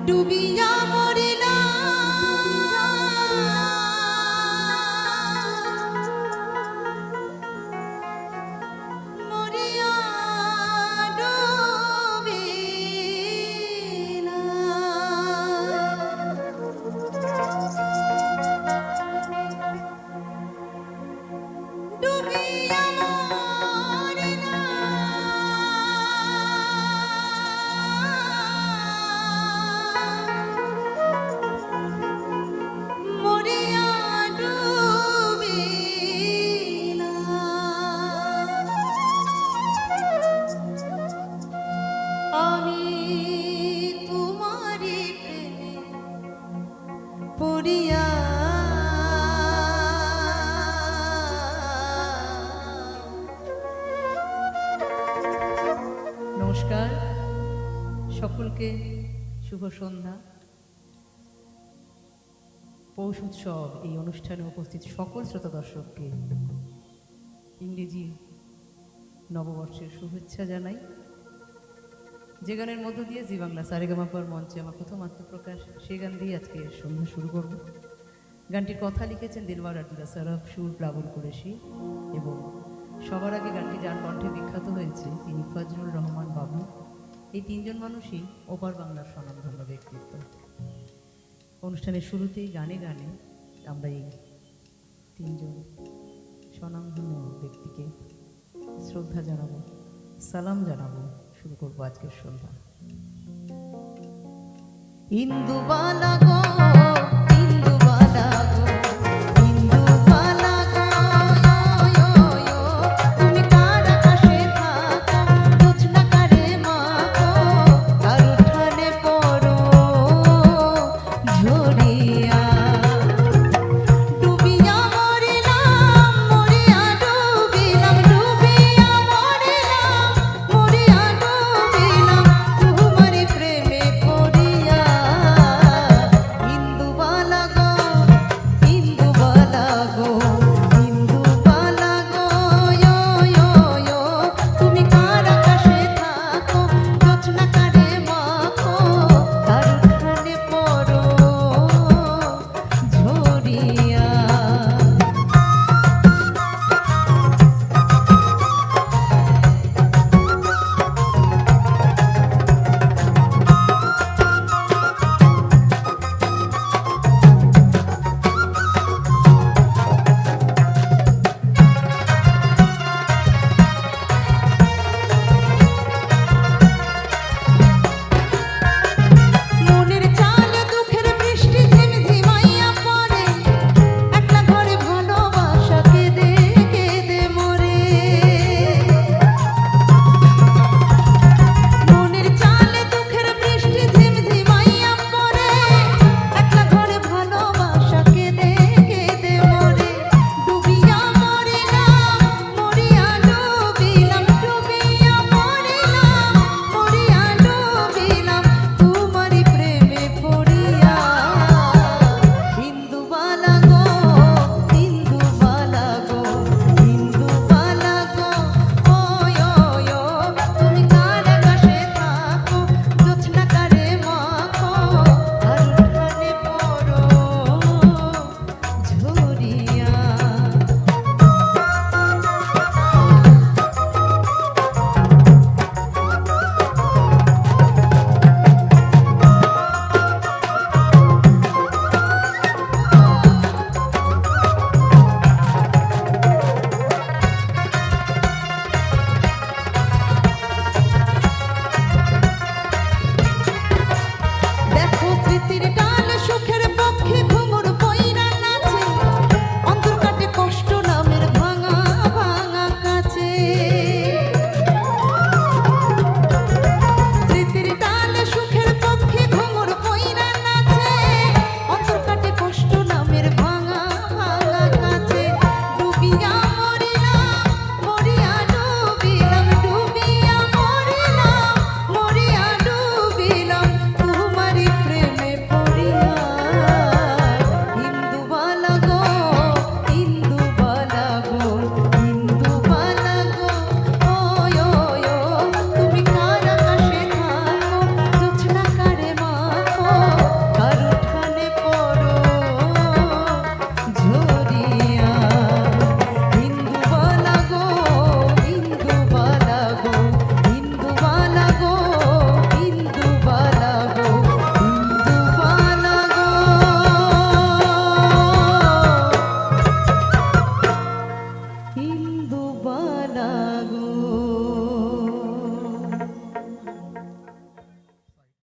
ডুবিয়া মরি না মরিয়া ডুবি না ডুবিয়া মরি না মরিয়া ডুবি না আমি তোমারি প্রেমে পড়িয়া নমস্কার সকলকে, শুভ সন্ধ্যা। পৌষ উৎসব এই অনুষ্ঠানে উপস্থিত সকল শ্রোতা দর্শককে ইংরেজি নববর্ষের শুভেচ্ছা জানাই। যে গানের মধ্য দিয়ে জি বাংলা সারেগামাপার মঞ্চে আমার প্রথম আত্মপ্রকাশ, সেই গান দিয়ে আজকে সন্ধ্যা শুরু করব। গানটির কথা লিখেছেন দিলওয়ার আব্দুল্লাহ সরফ, সুর প্লাবন কুরেশি, এবং সবার আগে গানটি যার কণ্ঠে বিখ্যাত হয়েছে তিনি ফজলুর রহমান বাবু। এই তিনজন মানুষই ওপার বাংলার স্বনামধন্য ব্যক্তিত্ব। অনুষ্ঠানের শুরুতেই গানে গানে আমরা এই তিনজন স্বনামধন্য ব্যক্তিকে শ্রদ্ধা জানাবো, সালাম জানাবো। শুরু করবো আজকের সন্ধ্যা। ইন্দুবালা